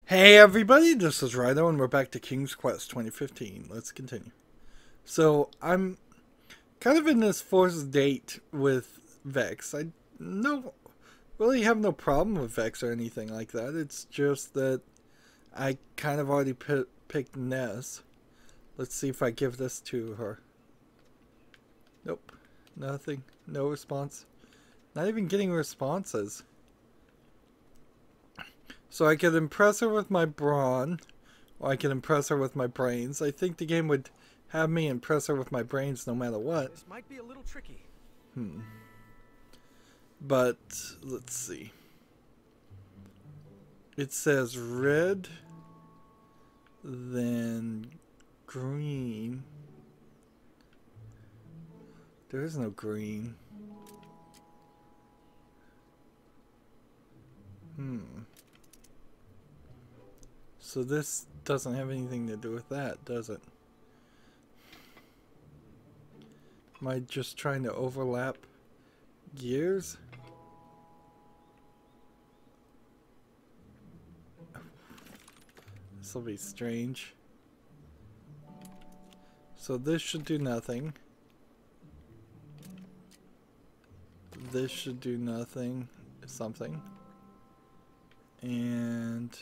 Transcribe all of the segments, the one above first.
Hey everybody, this is Rydo and we're back to King's Quest 2015. Let's continue. So, I'm kind of in this forced date with Vex. I really have no problem with Vex or anything like that. It's just that I kind of already picked Ness. Let's see if I give this to her. Nope. Nothing. No response. Not even getting responses. So I could impress her with my brawn, or I could impress her with my brains. I think the game would have me impress her with my brains no matter what. This might be a little tricky. But, let's see. It says red, then green. There is no green. So this doesn't have anything to do with that, does it? Am I just trying to overlap gears? This will be strange. So this should do nothing. This should do nothing. Something. And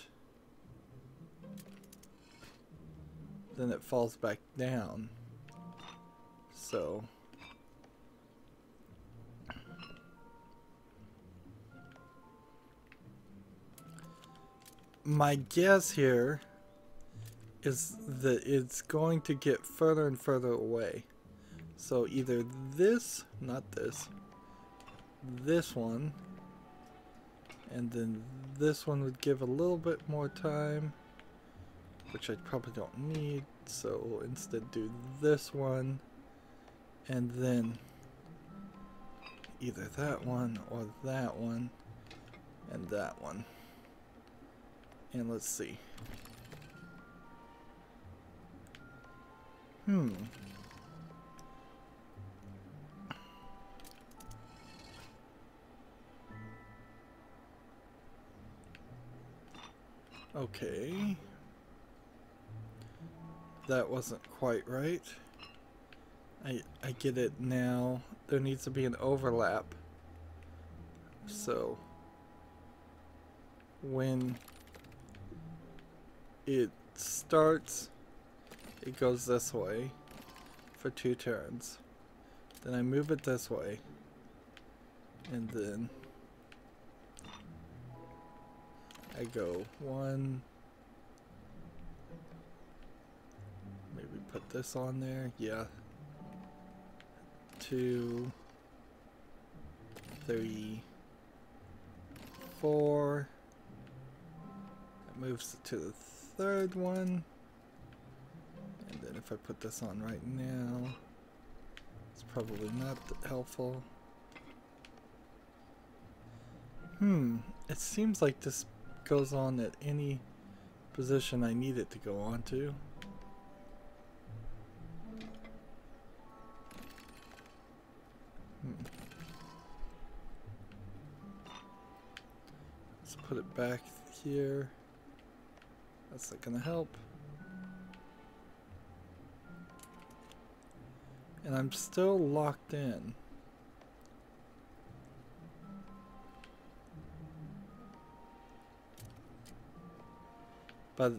then it falls back down. So my guess here is that it's going to get further and further away. So either this, not this, this one, and then this one would give a little bit more time, which I probably don't need, so we'll instead do this one, and then either that one or that one, and that one. And let's see. Okay. That wasn't quite right. I get it now. There needs to be an overlap. So when it starts, it goes this way for 2 turns. Then I move it this way. And then I go 1. Maybe put this on there. Yeah. 2, 3, 4. That moves it to the 3rd one. And then if I put this on right now, it's probably not helpful. It seems like this goes on at any position I need it to go on to. Let's put it back here. That's not gonna help. And I'm still locked in. But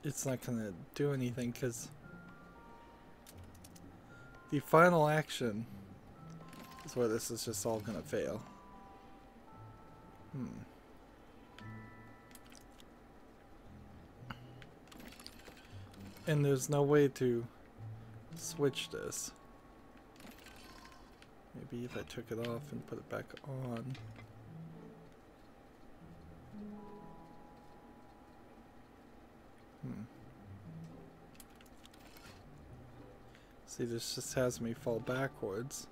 it's not gonna do anything because the final action is where this is just all gonna fail. And there's no way to switch this. Maybe if I took it off and put it back on. See, this just has me fall backwards.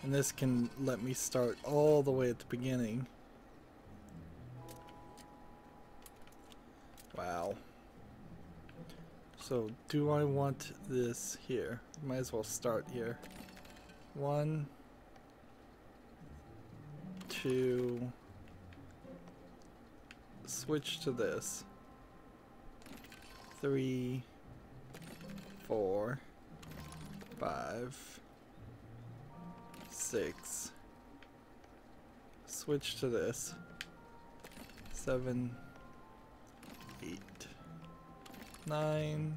And this can let me start all the way at the beginning. Wow. So, do I want this here? Might as well start here. 1, 2, switch to this. 3, 4, 5, 6. Switch to this. 7, 8, 9,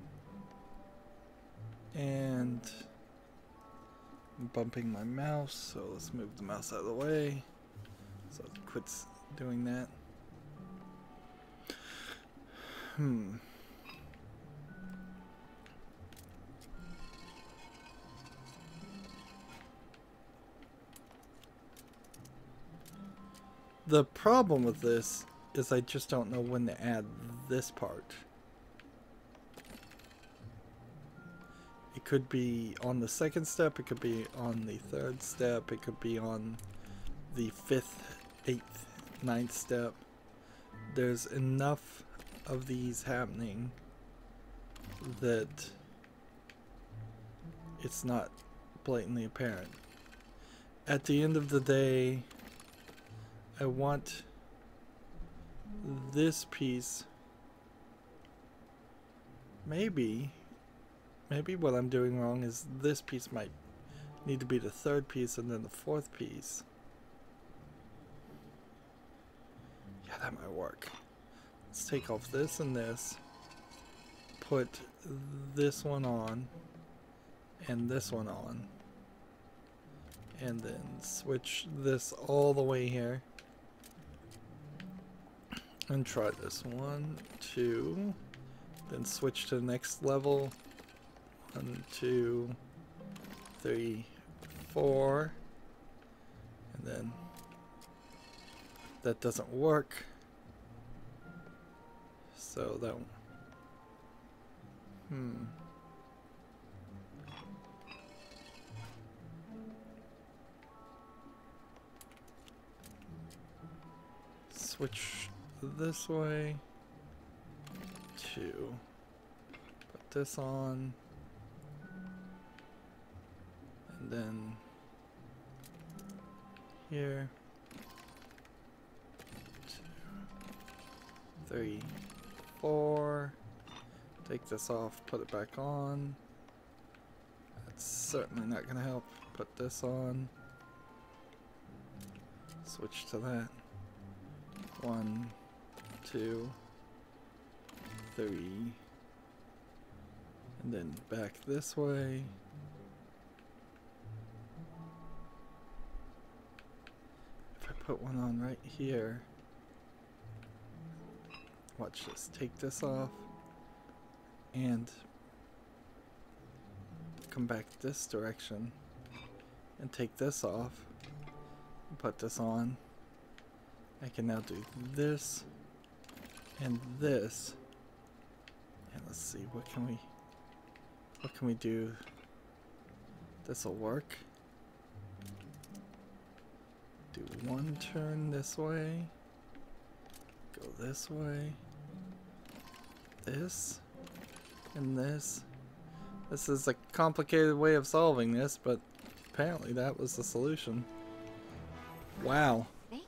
and I'm bumping my mouse, so let's move the mouse out of the way so it quits doing that. The problem with this is I just don't know when to add this part. It could be on the second step, it could be on the third step, it could be on the 5th, 8th, 9th step. There's enough of these happening that it's not blatantly apparent. At the end of the day, I want this piece, maybe what I'm doing wrong is this piece might need to be the 3rd piece and then the 4th piece. Yeah, that might work. Let's take off this and this, put this one on and this one on, and then switch this all the way here and try this. 1, 2, then switch to the next level. 1, 2, 3, 4, and then that doesn't work, so that switch this way to put this on. And then here, 2, 3, 4. Take this off, put it back on. That's certainly not going to help. Put this on. Switch to that. 1, 2, 3. And then back this way. Put one on right here. Watch this. Take this off and come back this direction and take this off and put this on. I can now do this and this, and let's see, what can we do? This will work. Do one turn this way, go this way, this, and this. This is a complicated way of solving this, but apparently that was the solution. Wow. Thinking.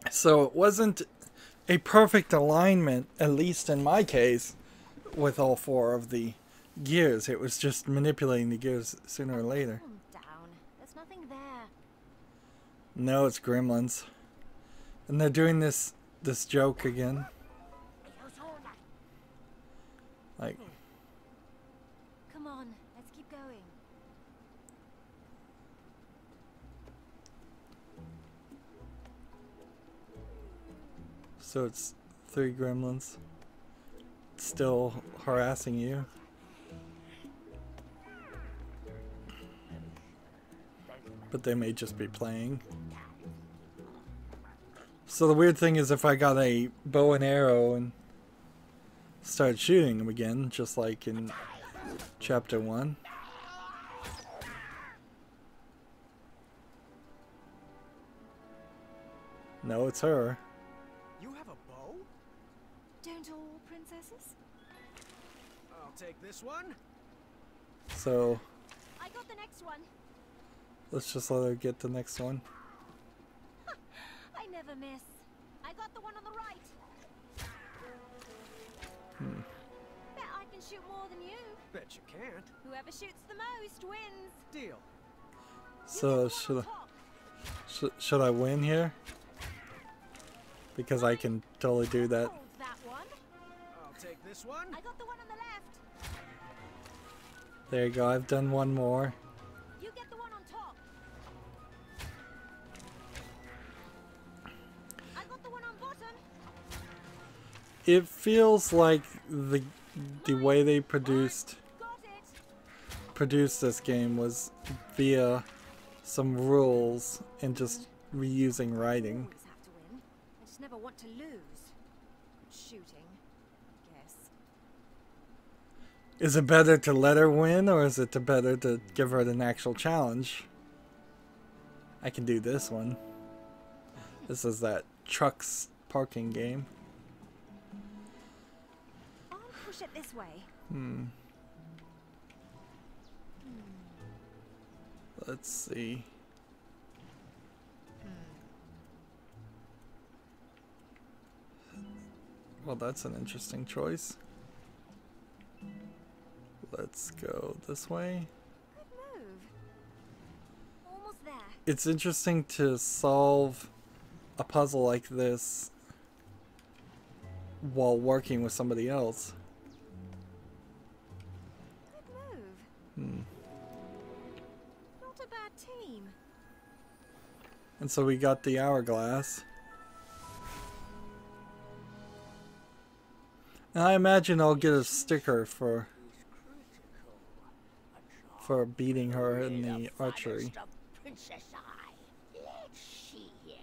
So it wasn't a perfect alignment, at least in my case, with all 4 of the gears. It was just manipulating the gears sooner or later. No, it's gremlins. And they're doing this joke again. Like, come on, let's keep going. so it's 3 gremlins still harassing you. But they may just be playing. So the weird thing is, if I got a bow and arrow and started shooting them again, just like in chapter 1. No, it's her. You have a bow? Don't all princesses? I'll take this one. So I got the next one. let's just let her get the next one. I never miss. I got the one on the right. Bet I can shoot more than you. Bet you can't. Whoever shoots the most wins. Deal. So should I win here? Because I can totally do that. Hold that one. I'll take this one. I got the one on the left. There you go, I've done one more. You get the one on top. I got the one on bottom. It feels like the way they produced Got it. this game was via some rules and just reusing writing. Always have to win. I just never want to lose. Shooting, I guess. Is it better to let her win, or is it better to give her an actual challenge? I can do this one. This is that trucks parking game. I'll push it this way. Let's see. Well, that's an interesting choice. Let's go this way. Good move. Almost there. It's interesting to solve a puzzle like this while working with somebody else. Good move. Not a bad team. And so we got the hourglass. And I imagine I'll get a sticker for beating her in the archery. Princess Eye. Let's see here.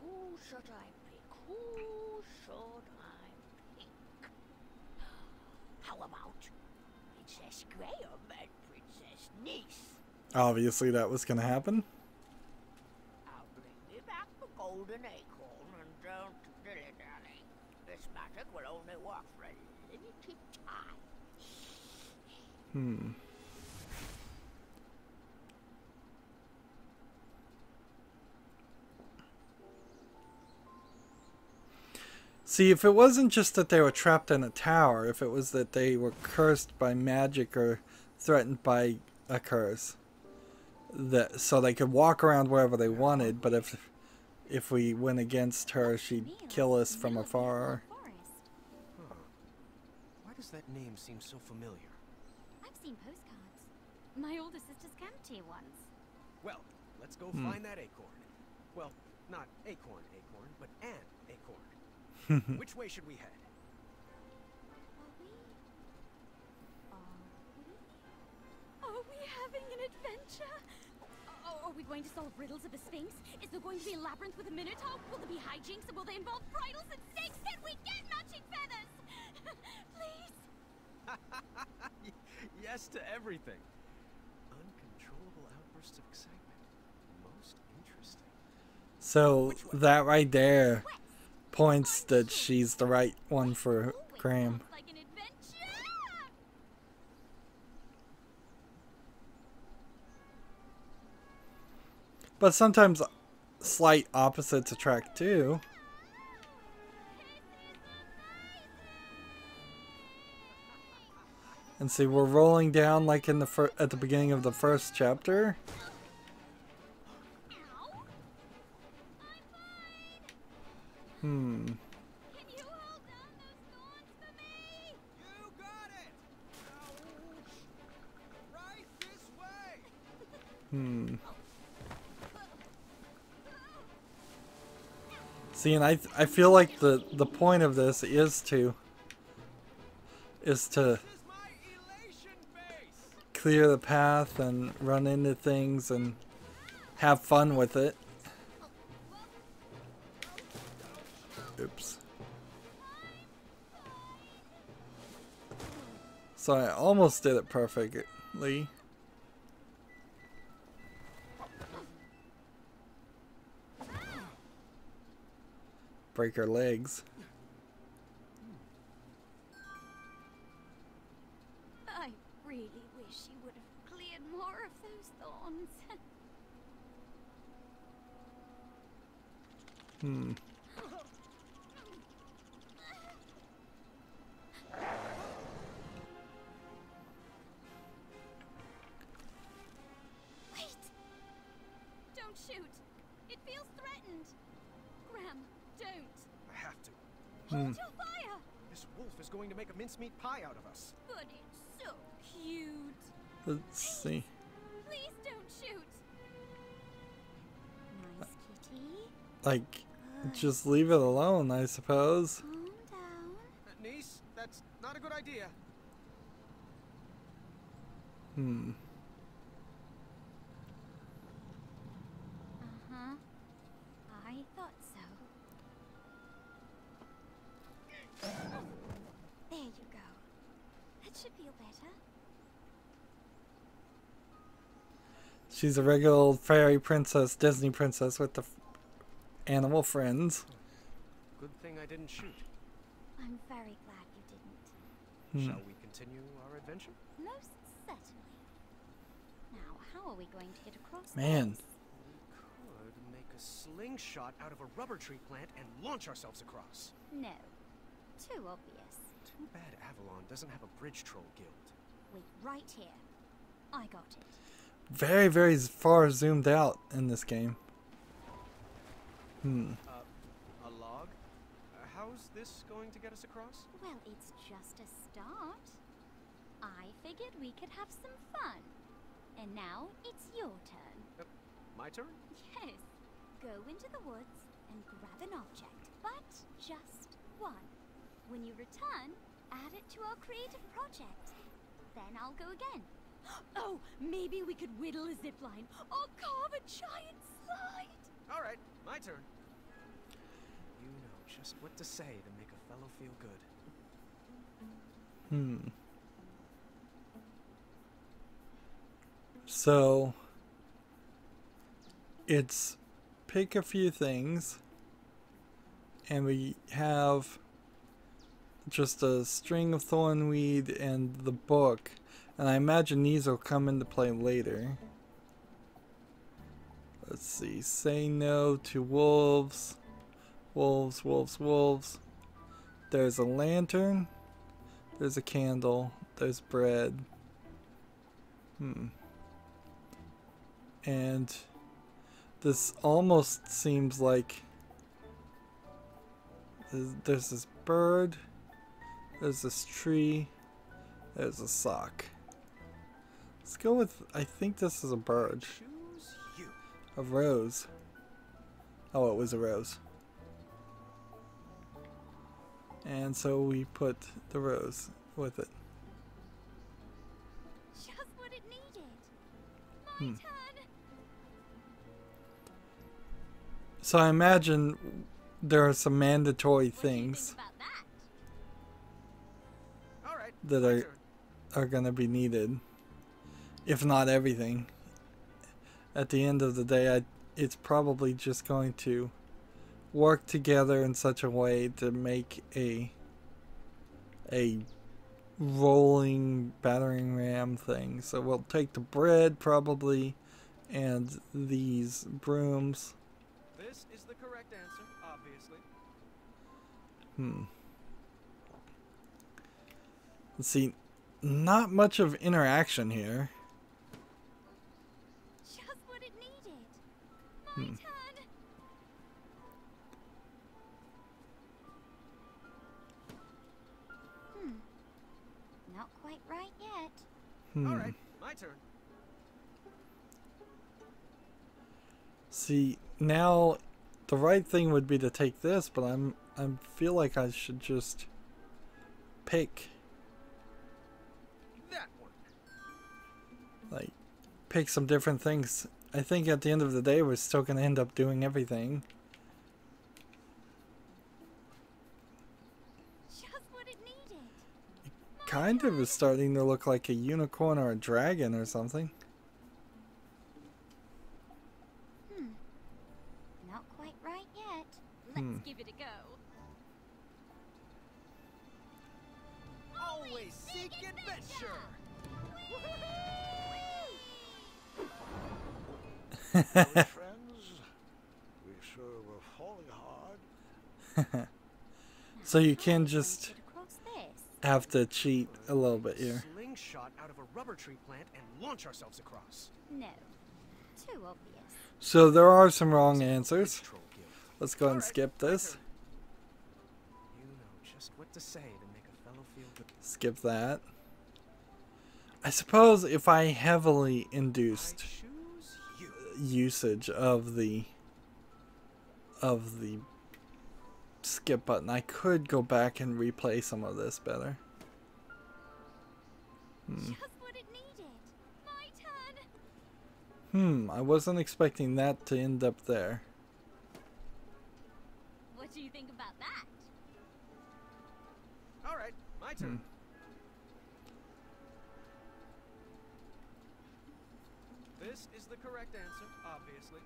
Who should I pick? Who should I pick? How about Princess Graham and Princess Niece? Obviously that was going to happen. I'll bring me back the golden acorn and don't dilly-dally. This magic will only work for a limited time. See, if it wasn't just that they were trapped in a tower, if it was that they were cursed by magic or threatened by a curse, so they could walk around wherever they wanted, but if we went against her, she'd kill us from afar. Huh. Why does that name seem so familiar? I've seen postcards. My older sister's camped here once. Well, let's go find that acorn. Well, not acorn, but an acorn. Which way should we head? Are we having an adventure? Are we going to solve riddles of the Sphinx? Is there going to be a labyrinth with a minotaur? Will there be hijinks, and will they involve bridles and stakes? Can we get matching feathers? Please? Yes to everything. Uncontrollable outbursts of excitement. Most interesting. So that right there points that she's the right one for Graham. Like an adventure. But sometimes slight opposites attract too. And see, we're rolling down like in the at the beginning of the first chapter. Can you hold down those thorns for me? You got it! Ouch! Right this way! See, and I feel like the point of this is to This is my elation base! clear the path and run into things and have fun with it. Oops. So I almost did it perfectly. Break her legs. I really wish you would have cleared more of those thorns. Hold your fire! This wolf is going to make a mincemeat pie out of us. But it's so cute. Let's see. Please don't shoot. Nice kitty. Like, just leave it alone, I suppose. Calm down. Niece, that's not a good idea. Hmm. Uh-huh. I thought so. There you go. That should feel better. She's a regular old fairy princess, Disney princess with the animal friends. Good thing I didn't shoot. I'm very glad you didn't. Shall we continue our adventure? Most certainly. Now, how are we going to get across Man. this? We could make a slingshot out of a rubber tree plant and launch ourselves across. No. Too obvious. Too bad Avalon doesn't have a bridge troll guild. Wait, right here. I got it. Very, very far zoomed out in this game. A log? How's this going to get us across? Well, it's just a start. I figured we could have some fun. And now it's your turn. My turn? Yes. Go into the woods and grab an object, but just one. When you return, add it to our creative project. Then I'll go again. Oh, maybe we could whittle a zipline or carve a giant slide. All right, my turn. You know just what to say to make a fellow feel good. So it's pick a few things, and we have just a string of thornweed and the book, and I imagine these will come into play later. Let's see. Say no to wolves. Wolves, wolves, wolves. There's a lantern. There's a candle. There's bread. And this almost seems like there's this bird, there's this tree, there's a sock. Let's go with, I think this is a bird. Choose you. A rose. Oh, it was a rose. And so we put the rose with it. Just what it needed. My turn. So I imagine there are some mandatory What do you think things about that? All right, that my are turn. going to be needed, if not everything. At the end of the day, it's probably just going to work together in such a way to make a rolling battering ram thing. So we'll take the bread probably, and these brooms. This is the correct answer, obviously. Let's see, not much of interaction here. Just what it needed. My turn. Not quite right yet. All right, my turn. See, now the right thing would be to take this, but I feel like I should just pick, That one. like, pick some different things. I think at the end of the day, we're still going to end up doing everything. Just what it needed. Kind of is starting to look like a unicorn or a dragon or something. Not quite right yet. Let's give it a go. Always seek adventure. Friends, we sure were falling hard. So you can just Get across this. have to cheat a little bit here. Slingshot out of a rubber tree plant and launch ourselves across. No. Too obvious. So there are some wrong answers. Troll guild. Let's go ahead and Alright, skip my this. turn. You know to say to make a fellow feel good? Skip that. I suppose if I heavily I induced choose you. usage of the skip button, I could go back and replay some of this better. Just what it needed. My turn. I wasn't expecting that to end up there. What do you think about that? All right, my turn. This is the correct answer, obviously.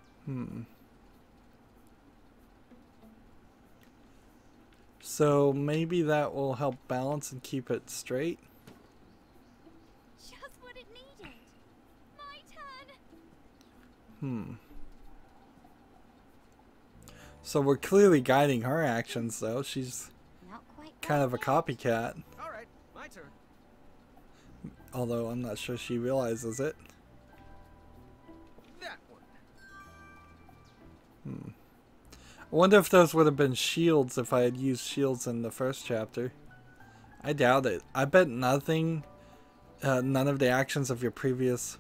So maybe that will help balance and keep it straight. Just what it needed. My turn. So we're clearly guiding her actions, though. She's Not quite kind of a right copycat, All right, my turn. although I'm not sure she realizes it. That one. I wonder if those would have been shields if I had used shields in the first chapter. I doubt it. I bet none of the actions of your previous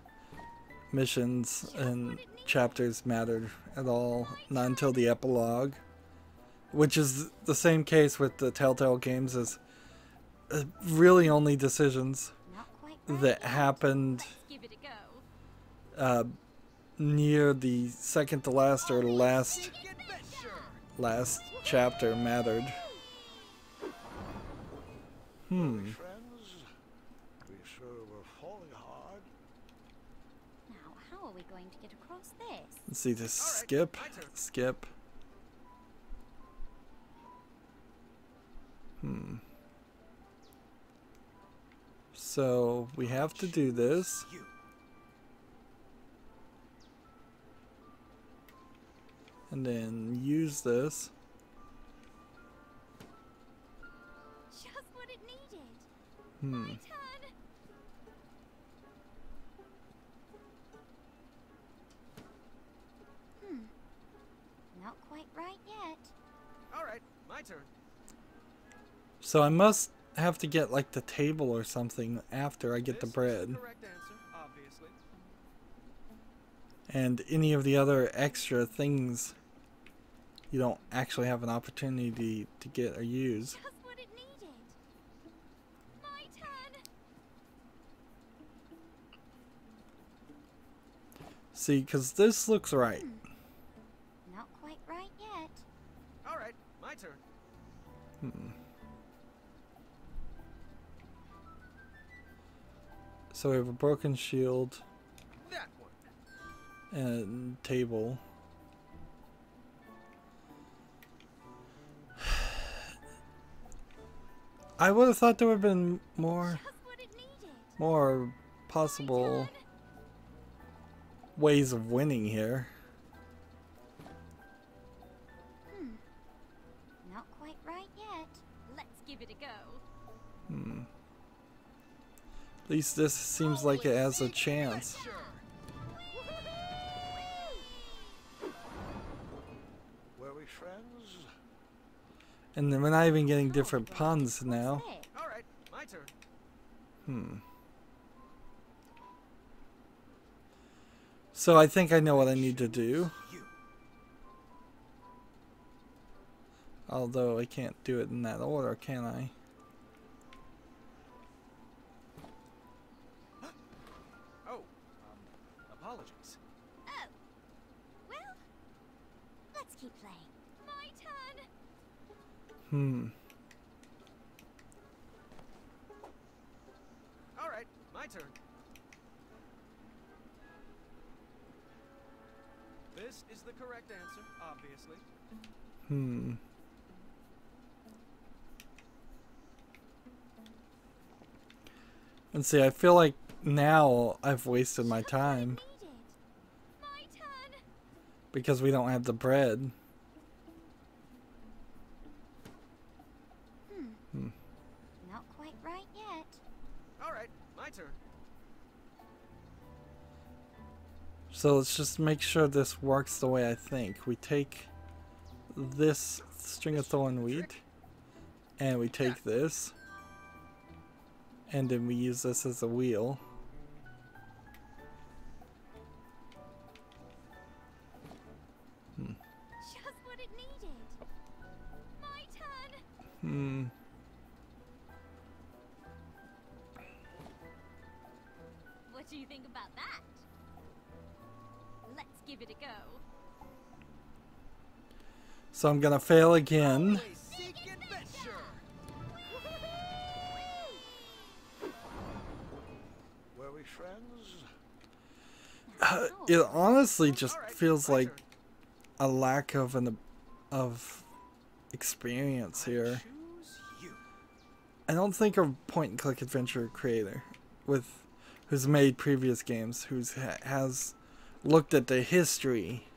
missions and chapters mattered at all, not until the epilogue, which is the same case with the Telltale games, as really only decisions Not quite right that yet. happened Let's give it a go. near the second to last or last Adventure. chapter mattered. Friends, we sure were falling hard. Now, how are we going to get across this? Let's see, this All right, skip, my turn. skip. So we have to do this. You. And then use this. Just what it needed. Hmm. My turn. Not quite right yet. All right, my turn. So I must have to get like the table or something after I get the This is bread. the correct answer, obviously. And any of the other extra things you don't actually have an opportunity to get or use. Just what it needed. My turn. See, because this looks right. Not quite right yet. All right, my turn. So we have a broken shield That one. and table. I would have thought there would have been more Just what it needed. possible ways of winning here. Not quite right yet. Let's give it a go. At least this seems like it has a chance. Adventure. Were we friends? And then we're not even getting How are we different going to puns get across now. this? All right, my turn. So I think I know what I need to do. You. Although I can't do it in that order, can I? Oh, apologies. Oh. Well, let's keep playing. My turn. All right, my turn. This is the correct answer, obviously. And see, I feel like now I've wasted my time Needed. My turn. because we don't have the bread. Not quite right yet. All right, my turn. So let's just make sure this works the way I think. We take this string of thorn wheat And we take this. And then we use this as a wheel. Just what it needed. My turn. What do you think about that? Let's give it a go. So I'm gonna fail again. Always seek adventure. Were we friends? It honestly just All right, feels my like turn. a lack of experience here. Choose you. I don't think a point-and-click adventure creator who's made previous games, has looked at the history,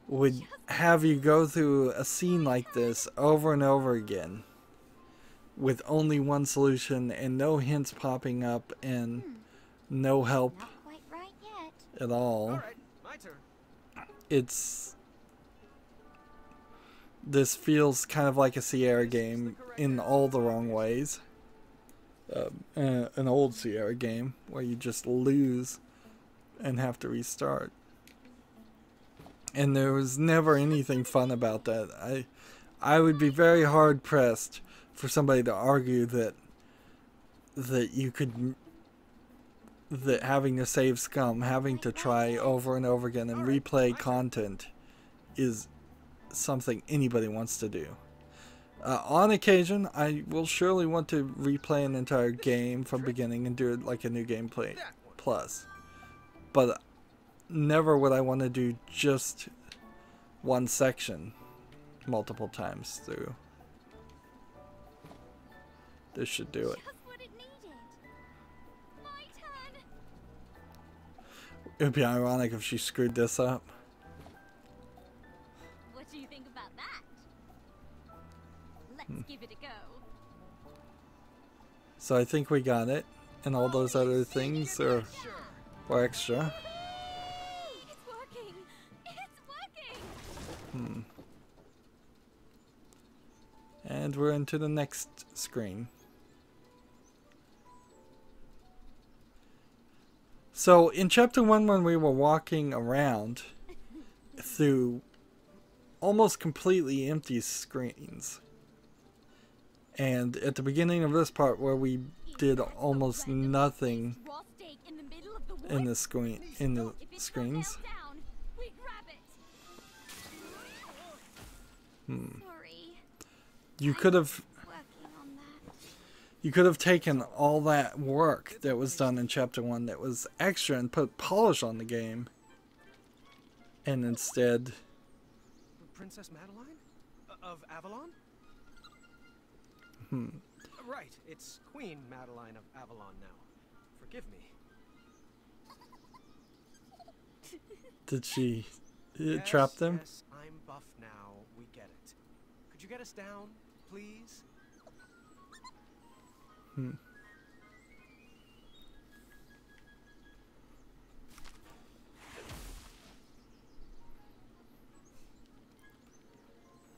would have you go through a scene like this over and over again with only one solution and no hints popping up and no help Not quite right yet. at all. All right, my turn. This feels kind of like a Sierra game in all the wrong ways. An old Sierra game where you just lose and have to restart. And there was never anything fun about that. I would be very hard pressed for somebody to argue that having to save scum, having to try over and over again and replay content is something anybody wants to do. On occasion, I will surely want to replay an entire game from beginning and do it like a new gameplay plus. But never would I want to do just one section multiple times through. This should do it. Just what it needed. My turn. It would be ironic if she screwed this up. What do you think about that? Let's give it a go. So I think we got it. And all those other things are extra. It's working. It's working. And we're into the next screen. So in chapter 1, when we were walking around through almost completely empty screens, and at the beginning of this part where we did almost nothing Raw steak in the middle of the woods. in the screens, If it's not held down, we grab it. Sorry. you could have Working on that. You could have taken all that work that was done in chapter 1 that was extra and put polish on the game. And instead... Princess Madeline? Of Avalon? Right, it's Queen Madeline of Avalon now. Forgive me. Did she trap them? Yes, I'm buff now. We get it. Could you get us down, please?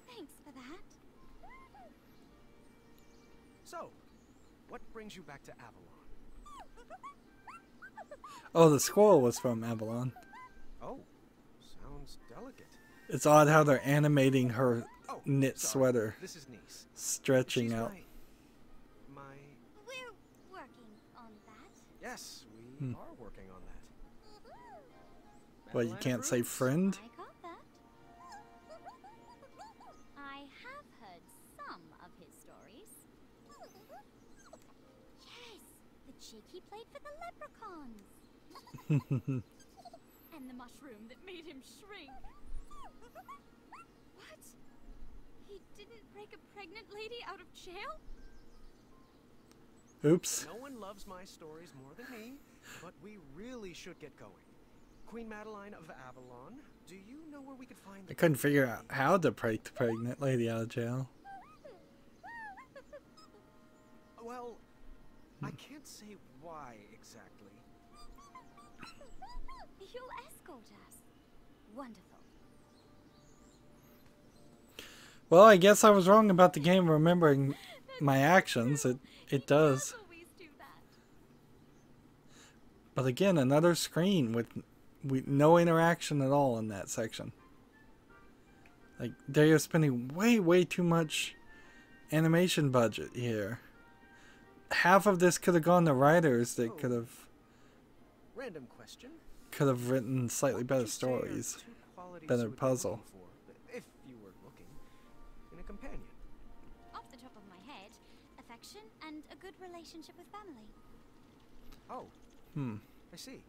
Thanks for that. So, what brings you back to Avalon? Oh, the squirrel was from Avalon. Oh, sounds delicate. It's odd how they're animating her Oh, knit sorry. sweater This is Niece. stretching She's out. my... We're working on that. Yes, we are working on that. Well, you Madeline can't say approves. friend? I got that. I have heard some of his stories. Yes, the chick he played for the leprechauns. And the mushroom that made him shrink. What? He didn't break a pregnant lady out of jail? Oops. No one loves my stories more than me, but we really should get going. Queen Madeline of Avalon, do you know where we could find I the... couldn't figure out how to break the pregnant lady out of jail. Well, I can't say why exactly. You'll escort us. Wonderful. Well, I guess I was wrong about the game remembering my actions. It does. Always do that. But again, another screen with no interaction at all in that section. Like, they're spending way too much animation budget here. Half of this could have gone to writers that could have Random question. written slightly better stories, better puzzle. If you were looking in a companion. Off the top of my head, affection and a good relationship with family. Oh. I see.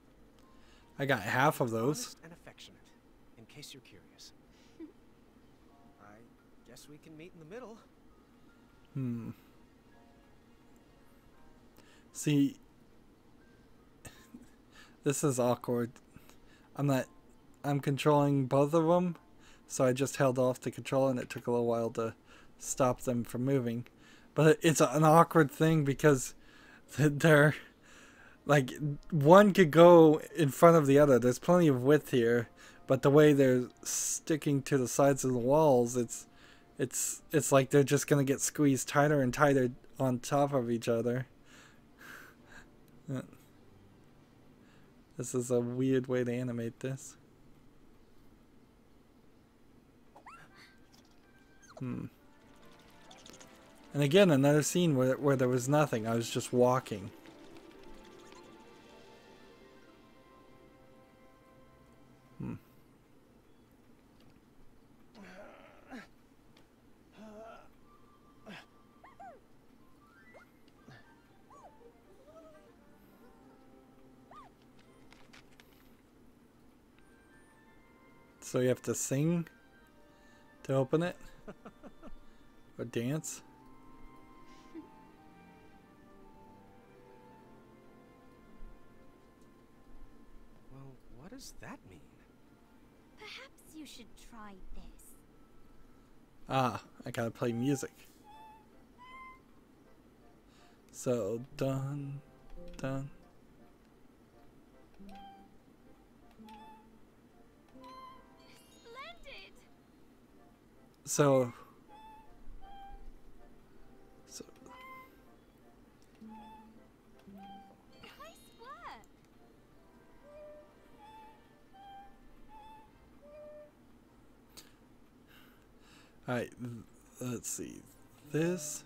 I got half of those. Honest and affectionate, in case you're curious. I guess we can meet in the middle. See, this is awkward. I'm controlling both of them, so I just held off the control and it took a little while to stop them from moving. But it's an awkward thing because they're, like, one could go in front of the other. There's plenty of width here, but the way they're sticking to the sides of the walls, it's like they're just gonna get squeezed tighter and tighter on top of each other. This is a weird way to animate this. And again, another scene where there was nothing. I was just walking. So you have to sing to open it? Or dance? Well, what does that mean? Perhaps you should try this. Ah, I gotta play music. So, dun, dun. Splendid! So Nice work! alright, let's see. This.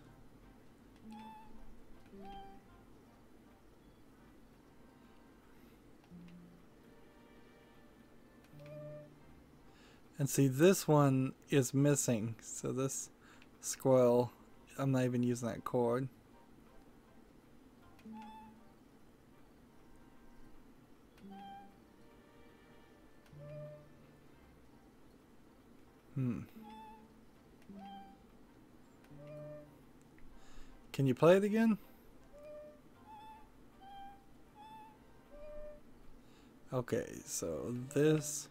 And see, this one is missing. So this squirrel, I'm not even using that chord. Can you play it again? Okay, so this,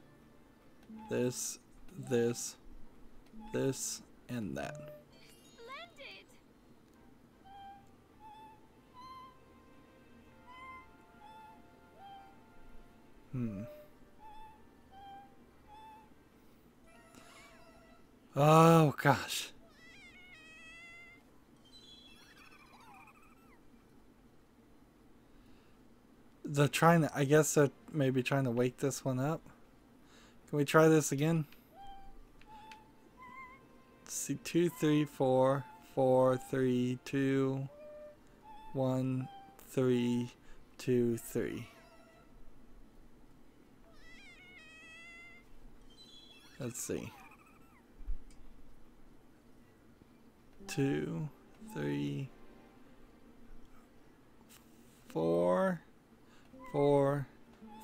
and that. Splendid! Oh gosh. I guess they're maybe trying to wake this one up. Can we try this again? Let's see, 2, 3, 4, 4, 3, 2, 1, 3, 2, 3. Let's see. 2, 3, 4, 4,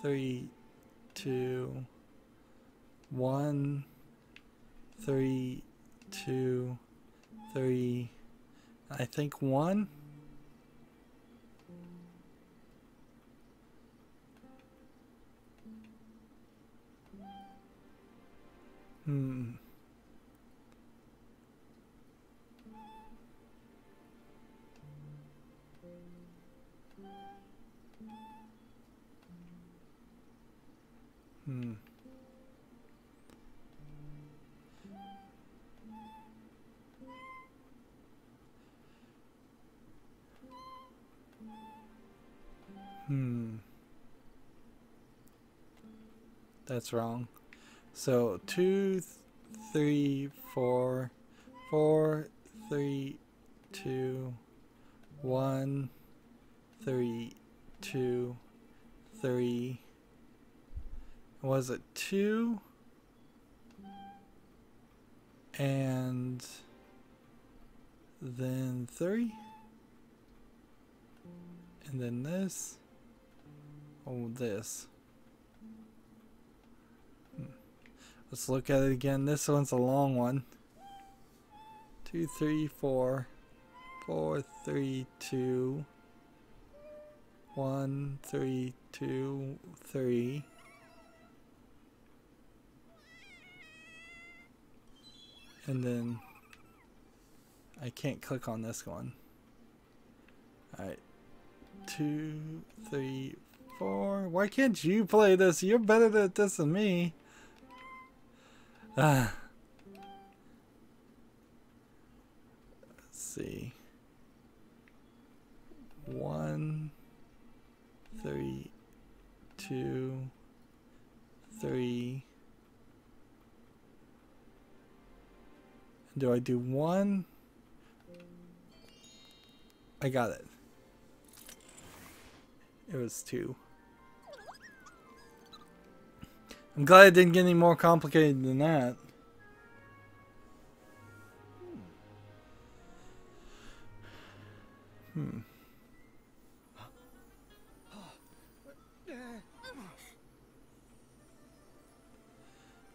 3, 2, 1, 3, 2, 3. I think 1. That's wrong. So 2, 3, 4, 4, 3, 2, 1, 3, 2, 3. Was it 2? And then 3? And then this? Oh, this. Let's look at it again. This one's a long one. 2, 3, 4. 4, 3, 2. 1, 3, 2, 3. And then I can't click on this one. Alright. 2, 3, 4. Why can't you play this? You're better at this than me. Let's see. 1, 3, 2, 3. Do I do 1? I got it. It was 2. I'm glad it didn't get any more complicated than that.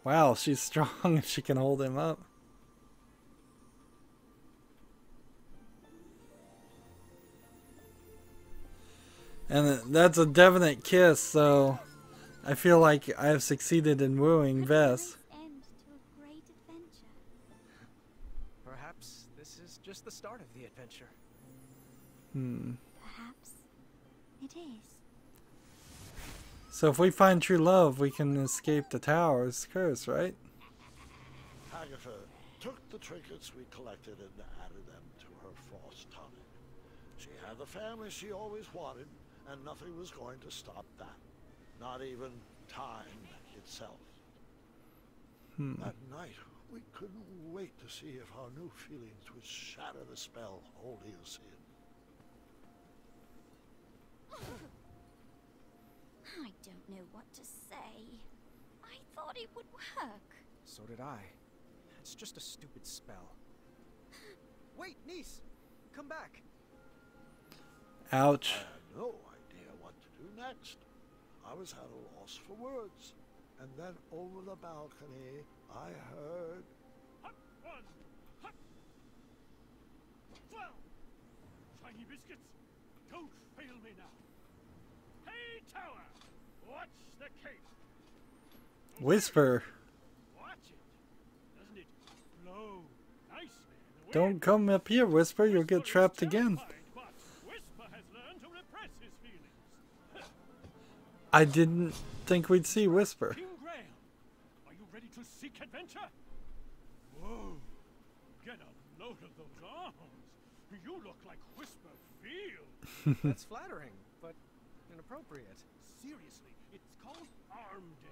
Wow, she's strong if she can hold him up. And that's a definite kiss, so I feel like I have succeeded in wooing Vess. End to a great adventure. Perhaps this is just the start of the adventure. Perhaps it is. So if we find true love, we can escape the tower's curse, right? Agatha took the trinkets we collected and added them to her false tummy. She had the family she always wanted, and nothing was going to stop that. Not even time itself. That night, we couldn't wait to see if our new feelings would shatter the spell holding us in. I don't know what to say. I thought it would work. So did I. It's just a stupid spell. Wait, niece! Come back! Ouch. I had no idea what to do next. I was at a loss for words. And then over the balcony, I heard... Hot 1, hot 12. Shiny biscuits, don't fail me now. Hey, tower, watch the cape. Whisper. Watch it. Doesn't it flow nicely in the Don't wind? come up here, Whisper. You'll get Whisper is trapped again. terrified, but Whisper has learned to repress his feelings. I didn't think we'd see Whisper. King Graham, are you ready to seek adventure? Whoa, get a load of those arms. You look like Whisper feels. That's flattering, but inappropriate. Seriously, it's called Arm Day.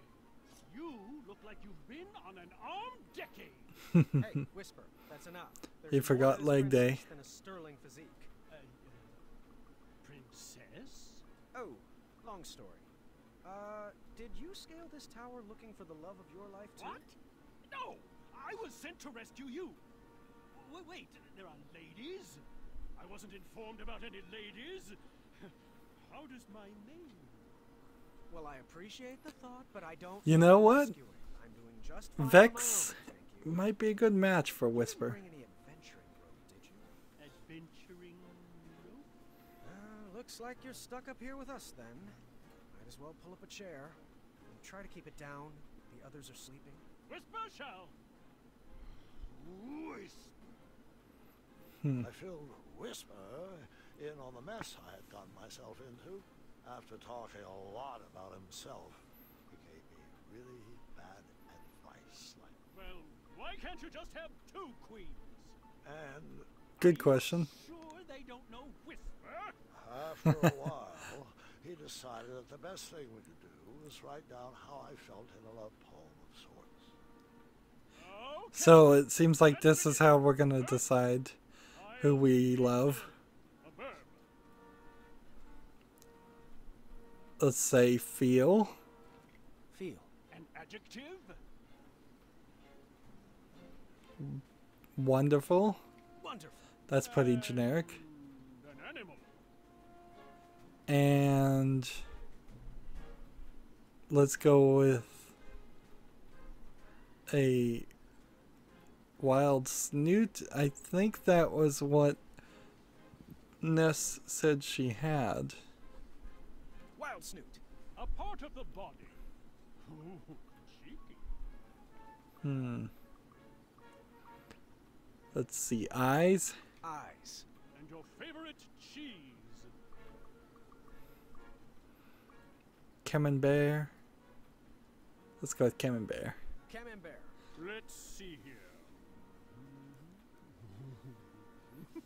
You look like you've been on an armed decade. Hey, Whisper, that's enough. He There's forgot more to this leg day. princess than a sterling physique. Princess? Oh, long story. Did you scale this tower looking for the love of your life too? What? No, I was sent to rescue you. Wait, there are ladies? I wasn't informed about any ladies. How does my name? Well, I appreciate the thought, but I don't. You know what? rescuing. I'm doing just fine on my Vex own, thank you. might be a good match for You Whisper. didn't bring any adventuring rope, did you? Adventuring rope? Looks like you're stuck up here with us then. Might as well pull up a chair. And try to keep it down. The others are sleeping. Whisper shall. I filled Whisper in on the mess I had gotten myself into. After talking a lot about himself, he gave me really bad advice. Like, Well, why can't you just have 2 queens? and Good question. Sure they don't know Whisper? after a while, he decided that the best thing we could do was write down how I felt in a love poem of sorts. Okay. So it seems like this is how we're gonna decide who we love. A verb. Let's say feel. Feel. An adjective. Wonderful. Wonderful. That's pretty generic. An animal. And let's go with a wild snoot. I think that was what Ness said she had. Wild snoot. A part of the body. Ooh, cheeky. Let's see. Eyes. Eyes. And your favorite cheese. Camembert. Let's go with Camembert. Camembert. Let's see here.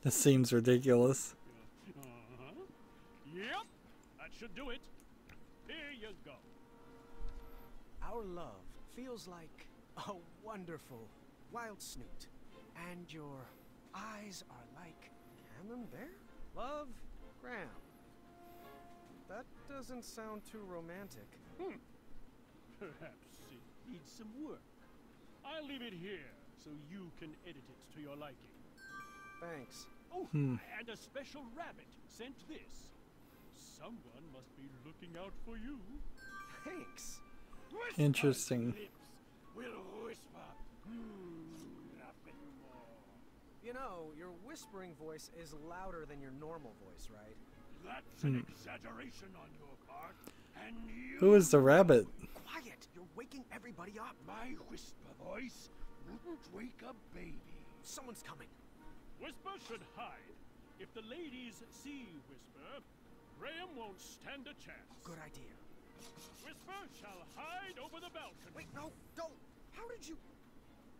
This seems ridiculous. Uh-huh. Yep, that should do it. Here you go. Our love feels like a wonderful wild snoot. And your eyes are like camembert? Love, Graham. That doesn't sound too romantic. Perhaps it needs some work. I'll leave it here so you can edit it to your liking. Thanks. Oh, and a special rabbit sent this. Someone must be looking out for you. Thanks. Whisper's Interesting. lips will whisper. Nothing more. You know, your whispering voice is louder than your normal voice, right? That's an exaggeration on your part. And you... Who is the rabbit? Quiet! You're waking everybody up. My whisper voice wouldn't wake a baby. Someone's coming. Whisper should hide. If the ladies see Whisper, Graham won't stand a chance. Good idea. Whisper shall hide over the balcony. Wait, no, don't! How did you...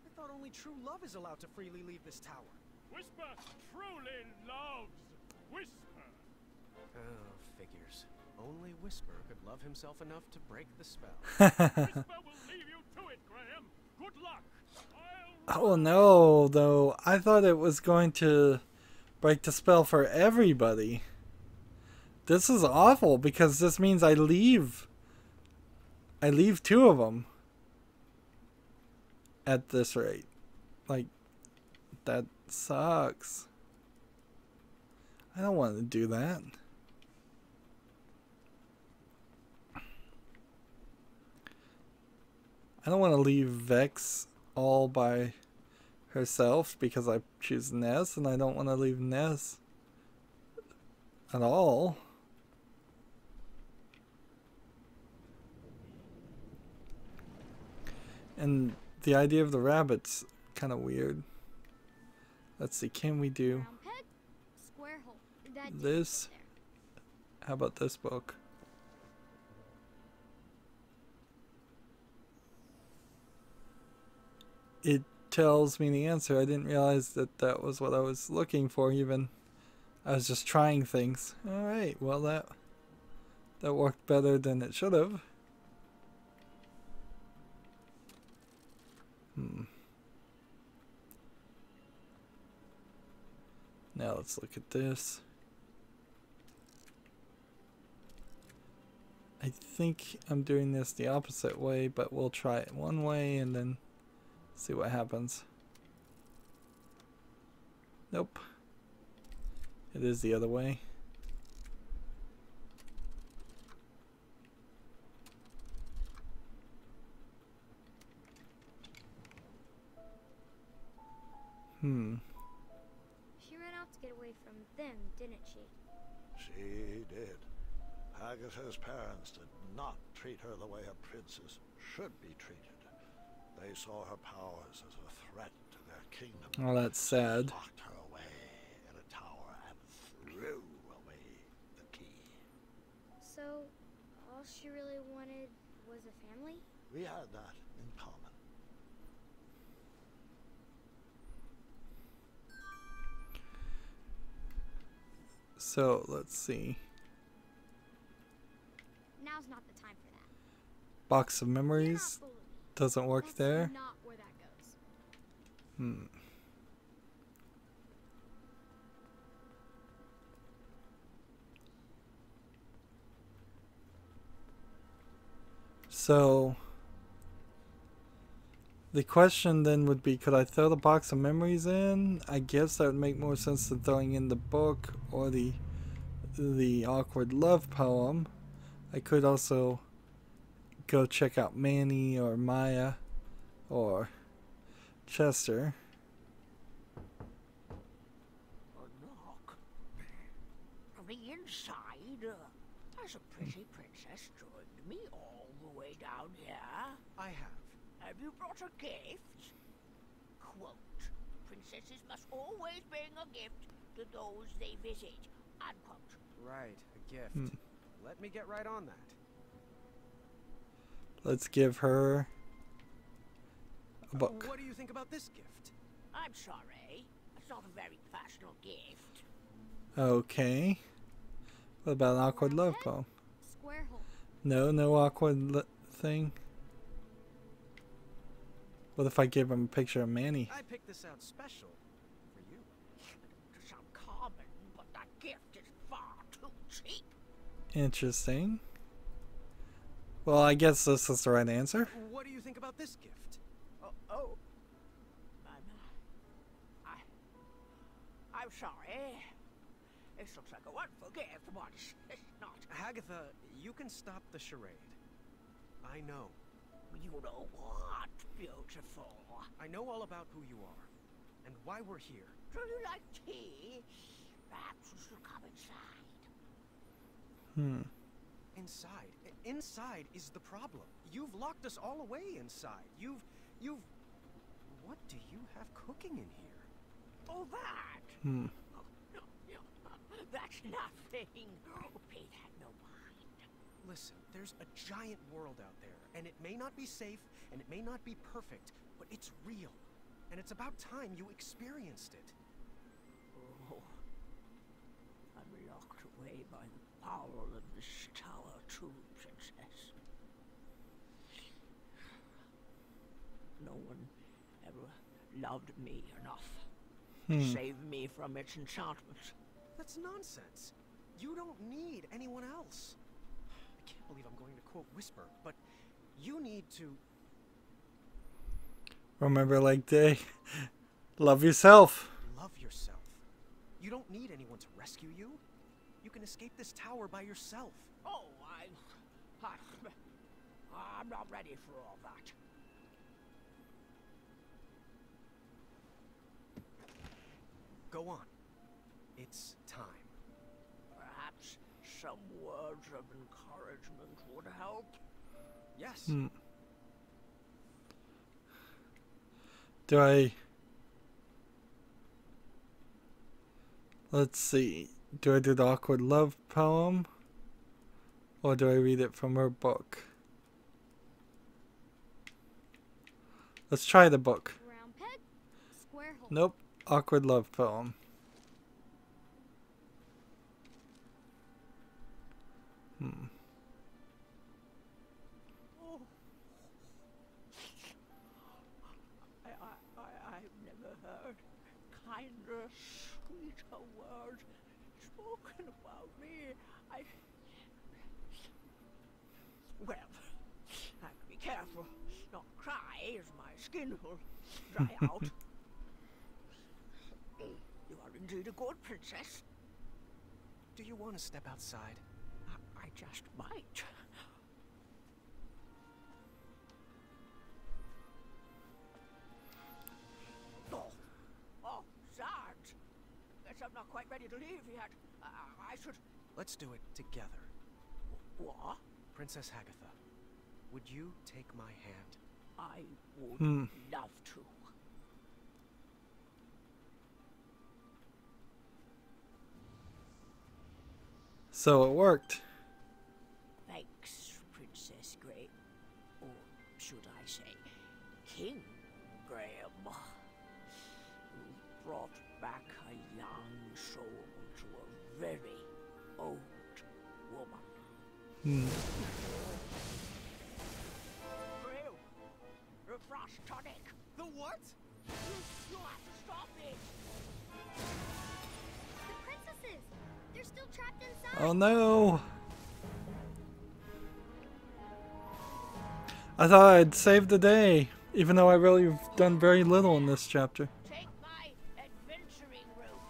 I thought only true love is allowed to freely leave this tower. Whisper truly loves Whisper. Oh, figures. Only Whisper could love himself enough to break the spell. Whisper will leave you to it, Graham. Good luck. Oh no, though. I thought it was going to break the spell for everybody. This is awful because this means I leave two of them at this rate. Like, that sucks. I don't want to do that. I don't want to leave Vex all by herself because I choose Ness, and I don't want to leave Ness at all. And the idea of the rabbit's kind of weird. Let's see, can we do Round peg, square hole. That didn't this? fit there. How about this book? It tells me the answer. I didn't realize that that was what I was looking for even. I was just trying things. Alright, well that worked better than it should have. Now let's look at this. I think I'm doing this the opposite way, but we'll try it one way and then see what happens. Nope. It is the other way. She ran out to get away from them, didn't she? She did. Agatha's parents did not treat her the way a princess should be treated. They saw her powers as a threat to their kingdom. Oh, that's sad. Locked her away in a tower and threw away the key. So, all she really wanted was a family? We had that in common. So let's see. Box of memories doesn't work That's there. not where that goes. Hmm. So the question then would be, could I throw the box of memories in? I guess that would make more sense than throwing in the book or the awkward love poem. I could also go check out Manny or Maya or Chester. A knock. From the inside, has a pretty princess joined me all the way down here? I have. Have you brought a gift? Quote, princesses must always bring a gift to those they visit. Unquote. Right, a gift. Let me get right on that. Let's give her a book. What do you think about this gift? I'm sorry. It's not a very personal gift. Okay. What about an awkward love poem? Square hole. No awkward thing. What if I give him a picture of Manny? I picked this out special for you. To sound common, but that gift is far too cheap. Interesting. Well, I guess this is the right answer. What do you think about this gift? Oh. I'm sorry. This looks like a wonderful gift, but it's not. Agatha, you can stop the charade. I know. You know what, beautiful? I know all about who you are and why we're here. Do you like tea? Perhaps you should come inside. Inside? Inside is the problem. You've locked us all away inside. You've... What do you have cooking in here? Oh, that? Hmm. Oh, no. That's nothing. Oh, pay that no mind. Listen, there's a giant world out there, and it may not be safe, and it may not be perfect, but it's real. And it's about time you experienced it. Oh, I'm locked away by the power of this tower too, Princess. No one ever loved me enough to save me from its enchantment. That's nonsense. You don't need anyone else. I can't believe I'm going to quote Whisper, but you need to... Remember Lake Day? Love yourself. love yourself. You don't need anyone to rescue you. You can escape this tower by yourself. Oh, I'm not ready for all that. Go on. It's time. Perhaps some words of encouragement would help. Yes. Do I... Let's see. Do I do the awkward love poem? Or do I read it from her book? Let's try the book. Round peg, square hole. Nope. Awkward love poem. Oh. I've never heard kinder, sweeter words spoken about me. Well, I have to be careful not to cry, as my skin will dry out. You are indeed a good princess. Do you want to step outside? I just might. Oh, Sarge. Guess I'm not quite ready to leave yet. I should... Let's do it together. What? Princess Agatha, would you take my hand? I would love to. So it worked. Thanks, Princess Graham. Or should I say, King Graham. You brought back a young soul to a very old woman. What? You'll have to stop it. The princesses! They're still trapped inside! Oh no! I thought I'd save the day, even though I really have done very little in this chapter. Take my adventuring rope.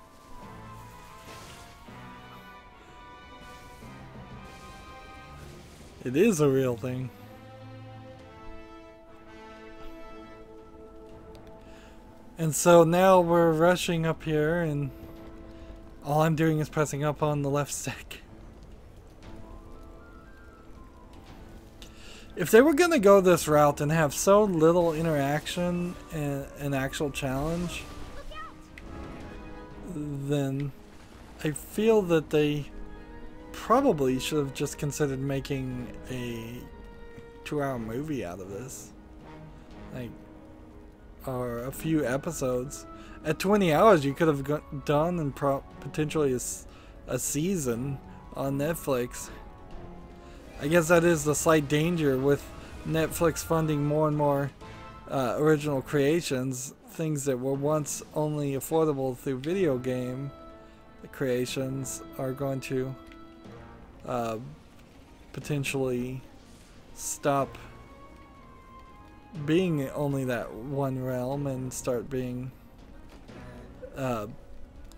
It is a real thing. And so now we're rushing up here, and all I'm doing is pressing up on the left stick. If they were going to go this route and have so little interaction and an actual challenge, then I feel that they probably should have just considered making a 2-hour movie out of this. Like, or a few episodes. At 20 hours you could have done and potentially a season on Netflix. I guess that is the slight danger with Netflix funding more and more original creations. Things that were once only affordable through video game creations are going to potentially stop being only that one realm and start being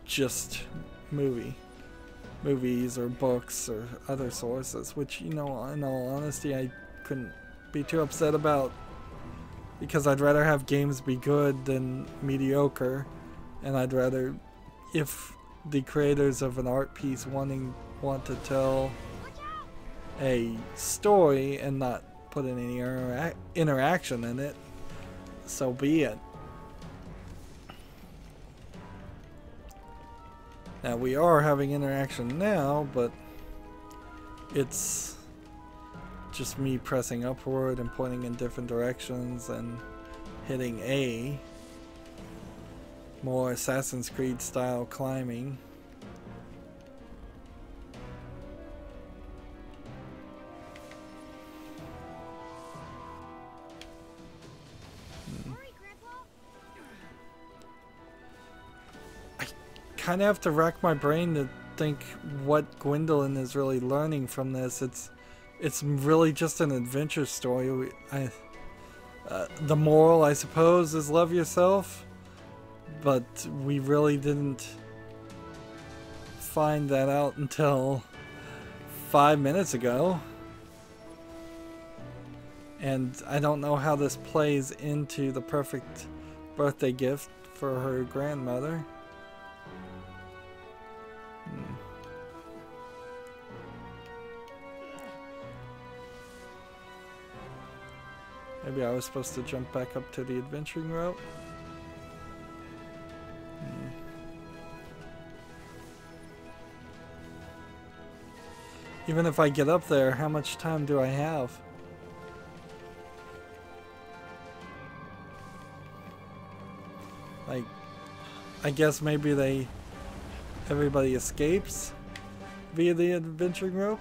just movies or books or other sources, which, you know, in all honesty, I couldn't be too upset about, because I'd rather have games be good than mediocre, and I'd rather, if the creators of an art piece want to tell a story and not put in any interaction in it, so be it. Now we are having interaction now, but it's just me pressing upward and pointing in different directions and hitting A. More Assassin's Creed style climbing. Kind of have to rack my brain to think what Gwendolyn is really learning from this. It's really just an adventure story. The moral, I suppose, is love yourself, but we really didn't find that out until 5 minutes ago, and I don't know how this plays into the perfect birthday gift for her grandmother. Maybe I was supposed to jump back up to the adventuring route. Even if I get up there, how much time do I have? Like, I guess maybe everybody escapes via the adventuring rope?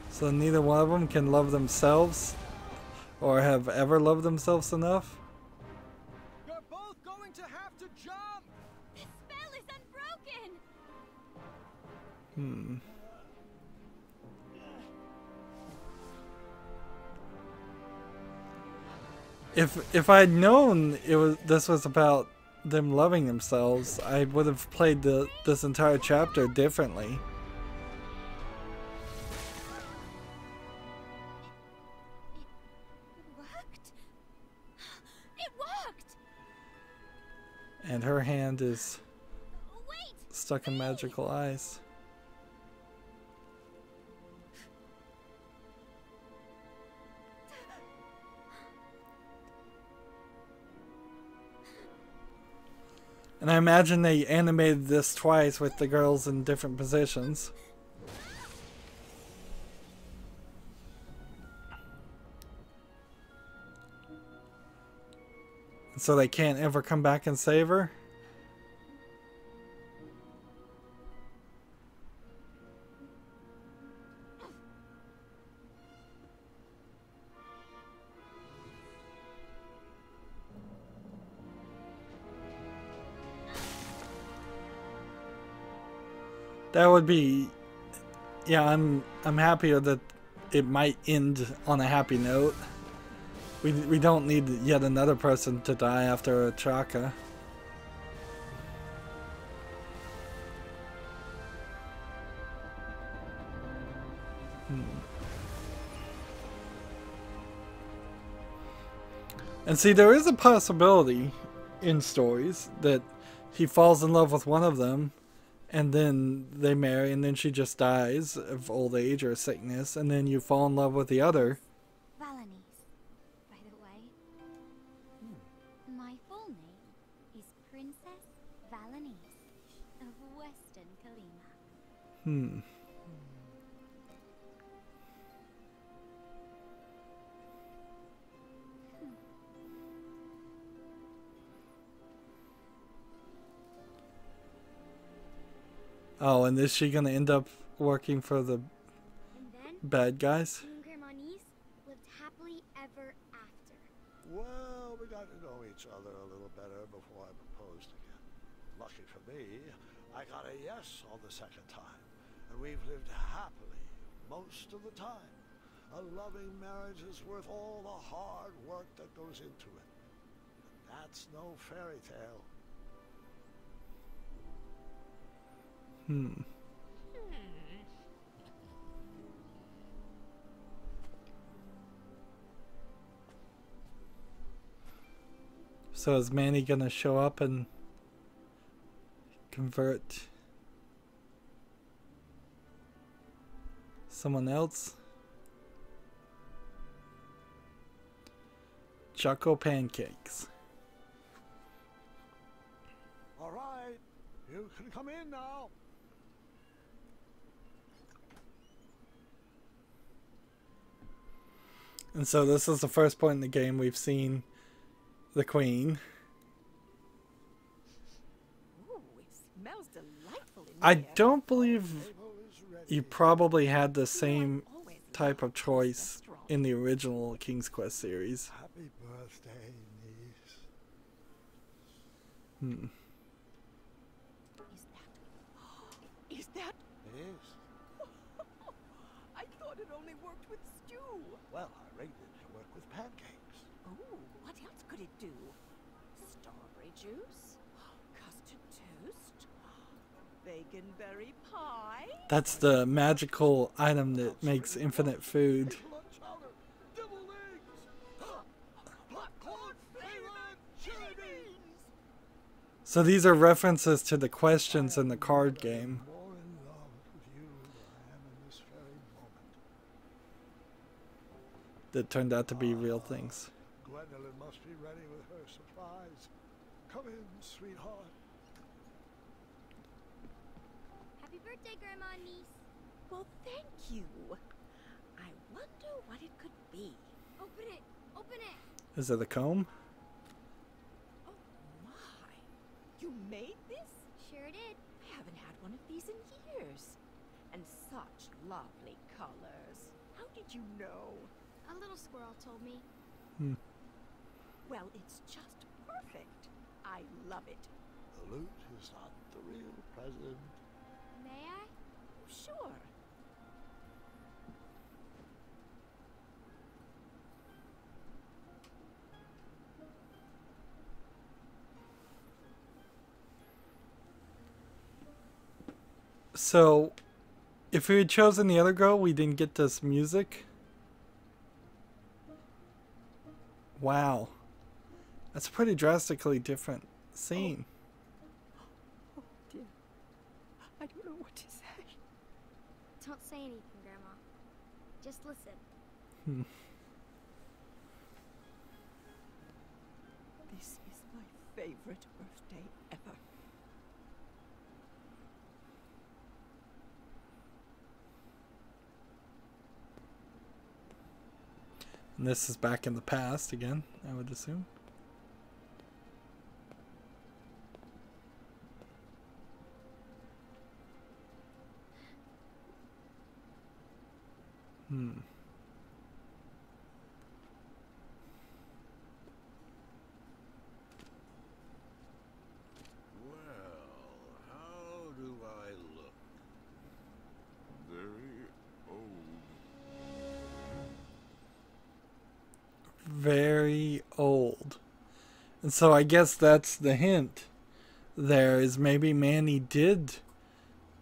So neither one of them can love themselves or have ever loved themselves enough? You're both going to have to jump! The spell is unbroken! If I'd known this was about them loving themselves, I would have played this entire chapter differently. And her hand is stuck in magical ice. And I imagine they animated this twice with the girls in different positions. So they can't ever come back and save her? That would be, yeah, I'm happier that it might end on a happy note. We don't need yet another person to die after a Chaka. And see, there is a possibility in stories that he falls in love with one of them, and then they marry, and then she just dies of old age or sickness, and then you fall in love with the other. Valanice, by the way. My full name is Princess Valanice of Western Kalima. Oh, and is she gonna end up working for the And then, bad guys? me and Grandma Niece lived happily ever after. Well, we got to know each other a little better before I proposed again. Lucky for me, I got a yes on the second time, and we've lived happily most of the time. A loving marriage is worth all the hard work that goes into it. And that's no fairy tale. So is Manny gonna show up and convert someone else? Choco pancakes. All right, you can come in now. And so this is the first point in the game we've seen the queen. Ooh, it smells delightful in I here. don't believe Table is ready. you probably had the same Always type of loved this choice restaurant. in the original King's Quest series. Happy birthday, niece. Is that? It is. I thought it only worked with stew. Well, I rated it to work with pancakes. Ooh, what else could it do? Strawberry juice? Custard toast? Baconberry pie? That's the magical item that makes infinite food. Hazelnut chowder, deviled eggs, popcorn flavored chili beans. So these are references to the questions in the card game. More in love with you than I am in this very moment. That turned out to be real things. Gwendolyn must be ready with her surprise. Come in, sweetheart. Happy birthday, Grandma Niece. Well, thank you. I wonder what it could be. Open it. Open it. Is it a comb? Oh my. You made this? Sure did. I haven't had one of these in years. And such lovely colors. How did you know? A little squirrel told me. Well, it's just perfect. I love it. The loot is not the real present. May I? Sure. So, if we had chosen the other girl, we didn't get this music. Wow. That's a pretty drastically different scene. Oh dear. I don't know what to say. Don't say anything, Grandma. Just listen. This is my favorite birthday ever. And this is back in the past again, I would assume. Well, how do I look? very old. And so I guess that's the hint there, is maybe Manny did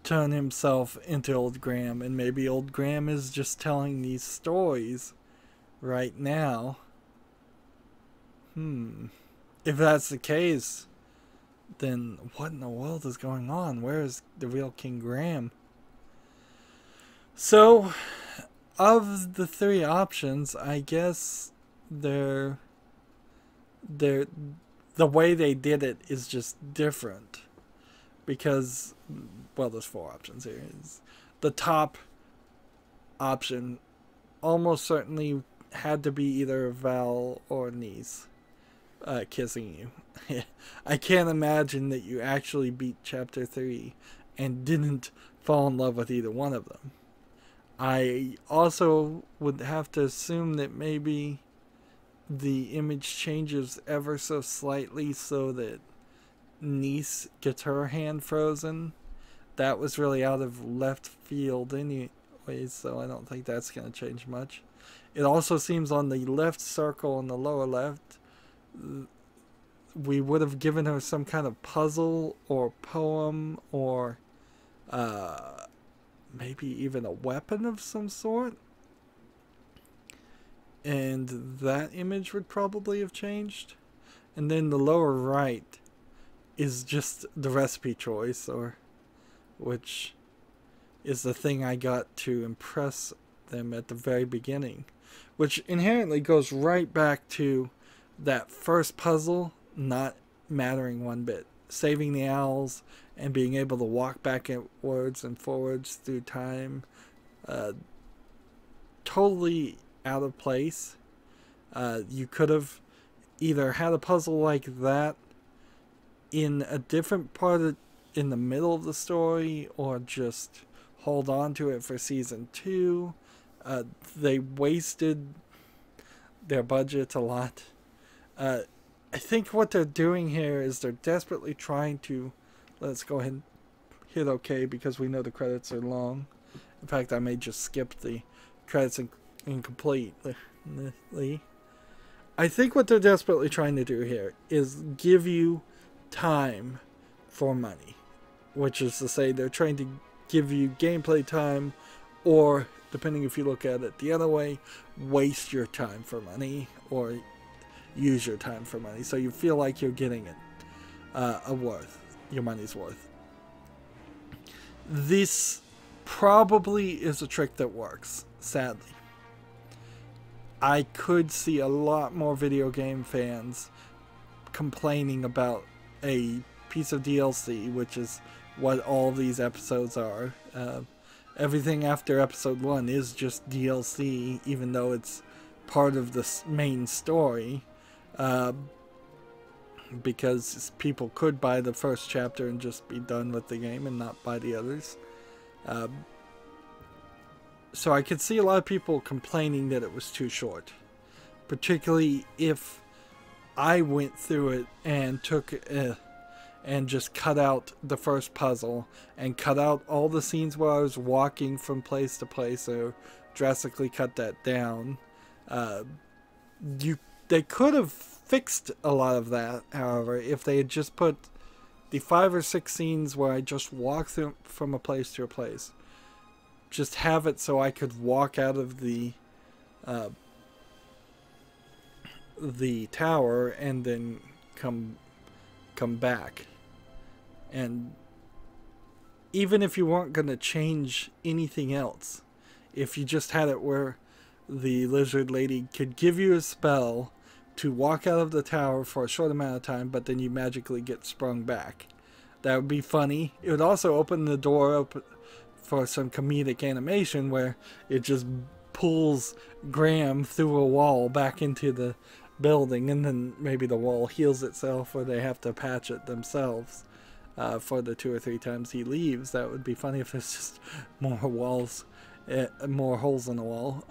turn himself into Old Graham, and maybe Old Graham is just telling these stories right now. If that's the case, then what in the world is going on? Where is the real King Graham? So, of the three options, I guess the way they did it is just different. Because, well, there's four options here. The top option almost certainly had to be either Val or niece kissing you. I can't imagine that you actually beat Chapter 3 and didn't fall in love with either one of them. I also would have to assume that maybe the image changes ever so slightly so that niece gets her hand frozen. That was really out of left field anyways, so I don't think that's going to change much. It also seems on the left circle in the lower left, we would have given her some kind of puzzle or poem or maybe even a weapon of some sort. And that image would probably have changed. And then the lower right is just the recipe choice, or which is the thing I got to impress them at the very beginning, which inherently goes right back to that first puzzle not mattering one bit. Saving the owls and being able to walk backwards and forwards through time. Totally out of place. You could have either had a puzzle like that in a different part in the middle of the story, or just hold on to it for season 2. They wasted their budget a lot. I think what they're doing here is they're desperately trying to... Let's go ahead and hit OK because we know the credits are long. In fact, I may just skip the credits incompletely. I think what they're desperately trying to do here is give you time for money. Which is to say, they're trying to give you gameplay time, or, depending if you look at it the other way, waste your time for money, or use your time for money, so you feel like you're getting it your money's worth. This probably is a trick that works, sadly. I could see a lot more video game fans complaining about a piece of DLC, which is what all these episodes are. Everything after episode 1 is just DLC, even though it's part of the main story. Because people could buy the first chapter and just be done with the game and not buy the others. So I could see a lot of people complaining that it was too short. Particularly if I went through it and and just cut out the first puzzle and cut out all the scenes where I was walking from place to place, or drastically cut that down. They could have fixed a lot of that, however, if they had just put the 5 or 6 scenes where I just walk through from a place to a place. Just have it so I could walk out of the tower and then come back. And even if you weren't going to change anything else, if you just had it where the lizard lady could give you a spell to walk out of the tower for a short amount of time, but then you magically get sprung back, that would be funny. It would also open the door up for some comedic animation where it just pulls Graham through a wall back into the building, and then maybe the wall heals itself, or they have to patch it themselves for the 2 or 3 times he leaves. That would be funny if there's just more walls, more holes in the wall.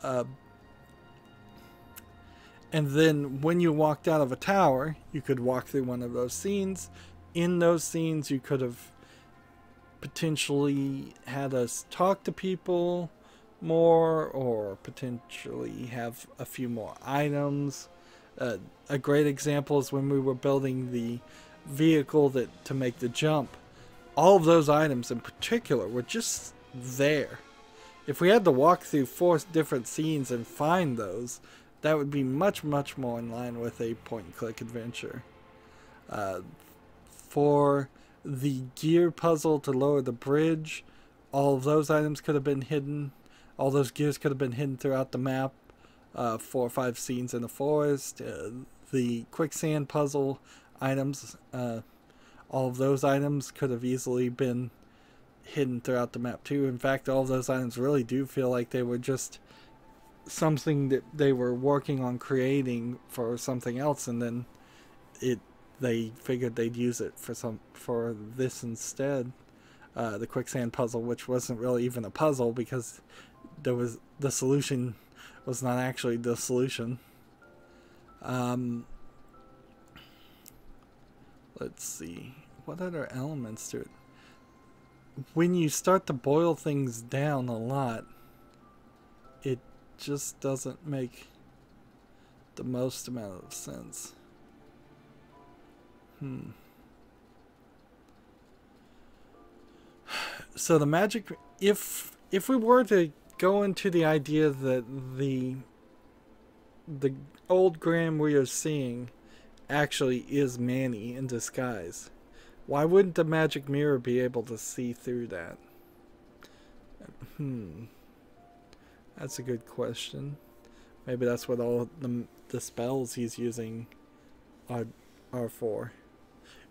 And then when you walked out of a tower, you could walk through one of those scenes. In those scenes, you could have potentially had us talk to people more, or potentially have a few more items. A great example is when we were building the vehicle to make the jump. All of those items in particular were just there. If we had to walk through 4 different scenes and find those, that would be much, much more in line with a point-and-click adventure. For the gear puzzle to lower the bridge, all of those items could have been hidden. All those gears could have been hidden throughout the map. 4 or 5 scenes in the forest. The quicksand puzzle items, all of those items could have easily been hidden throughout the map too. In fact, all of those items really do feel like they were just something that they were working on creating for something else, and then they figured they'd use it for this instead. The quicksand puzzle, which wasn't really even a puzzle because the solution was not actually the solution. Let's see, what other elements to it? When you start to boil things down a lot, it just doesn't make the most amount of sense. So the magic, if we were to go into the idea that the old Graham we are seeing actually is Manny in disguise, why wouldn't the magic mirror be able to see through that? That's a good question. Maybe that's what all the spells he's using are for.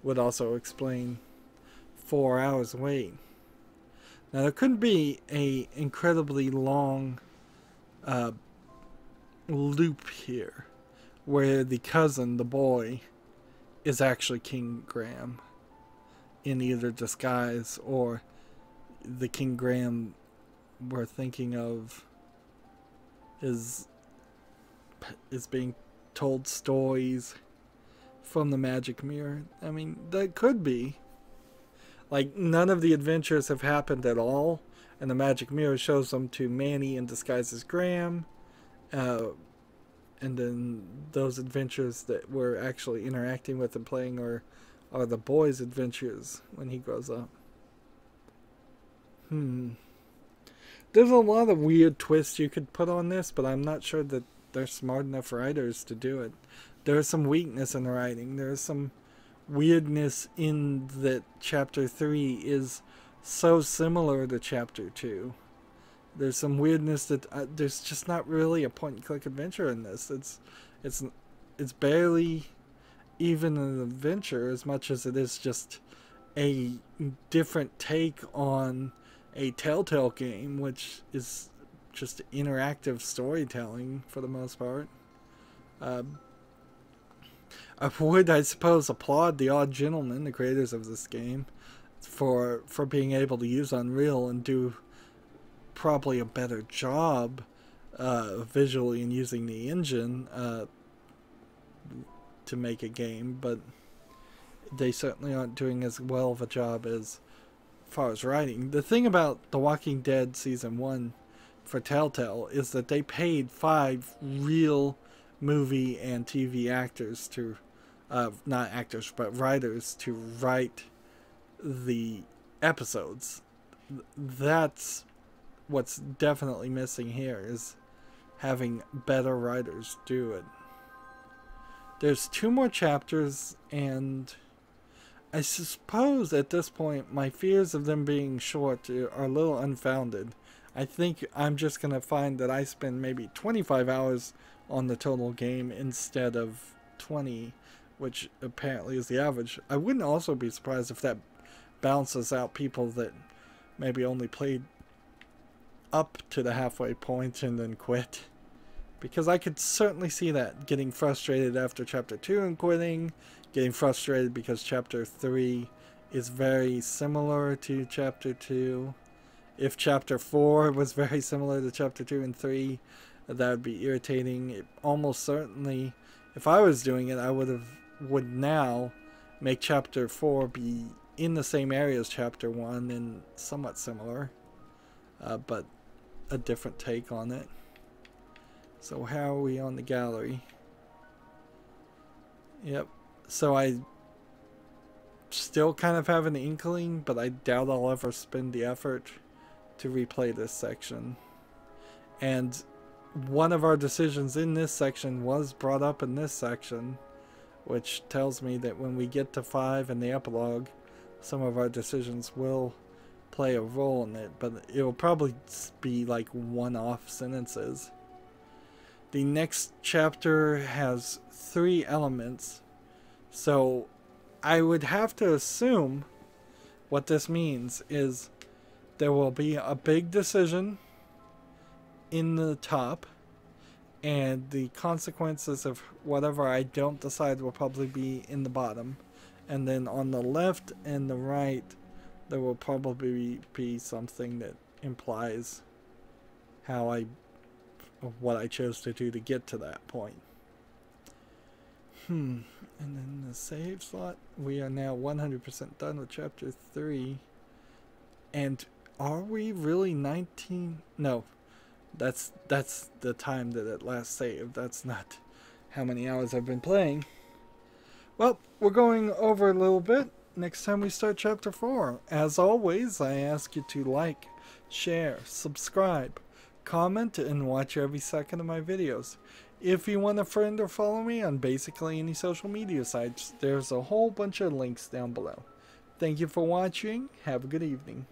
Would also explain 4 hours wait. Now there could be a incredibly long loop here where the cousin, the boy, is actually King Graham in either disguise, or the King Graham we're thinking of is being told stories from the magic mirror. I mean, that could be. Like, none of the adventures have happened at all, and the magic mirror shows them to Manny in disguise as Graham, and then those adventures that we're actually interacting with and playing are the boy's adventures when he grows up. There's a lot of weird twists you could put on this, but I'm not sure that they're smart enough writers to do it. There's some weakness in the writing. There's some weirdness in that Chapter 3 is so similar to Chapter 2. There's some weirdness that there's just not really a point-and-click adventure in this. It's barely even an adventure as much as it is just a different take on a Telltale game, which is just interactive storytelling for the most part. I would, I suppose, applaud the Odd Gentlemen, the creators of this game, for being able to use Unreal and do probably a better job visually in using the engine to make a game, but they certainly aren't doing as well of a job as far as writing. The thing about The Walking Dead Season 1 for Telltale is that they paid 5 real movie and TV actors to, not actors, but writers to write the episodes. That's what's definitely missing here, is having better writers do it. There's 2 more chapters, and I suppose at this point my fears of them being short are a little unfounded. I think I'm just going to find that I spend maybe 25 hours on the total game instead of 20, which apparently is the average. I wouldn't also be surprised if that balances out people that maybe only played up to the halfway point and then quit. Because I could certainly see that, getting frustrated after Chapter 2 and quitting, getting frustrated because Chapter 3 is very similar to Chapter 2. If Chapter 4 was very similar to Chapter 2 and 3, that would be irritating. It almost certainly, if I was doing it, I would now make Chapter 4 be in the same area as Chapter 1 and somewhat similar, but a different take on it. So how are we on the gallery? Yep. So I still kind of have an inkling, but I doubt I'll ever spend the effort to replay this section. And one of our decisions in this section was brought up in this section, which tells me that when we get to 5 in the epilogue, some of our decisions will play a role in it, but it will probably be like one-off sentences. The next chapter has 3 elements, so I would have to assume what this means is there will be a big decision in the top, and the consequences of whatever I don't decide will probably be in the bottom. And then on the left and the right, there will probably be something that implies what I chose to do to get to that point. And then the save slot. We are now 100% done with chapter 3. And are we really 19? No. That's the time that it last saved. That's not how many hours I've been playing. Well, we're going over a little bit next time we start chapter 4. As always, I ask you to like, share, subscribe, comment, and watch every second of my videos. If you want a friend or follow me on basically any social media sites, there's a whole bunch of links down below. Thank you for watching. Have a good evening.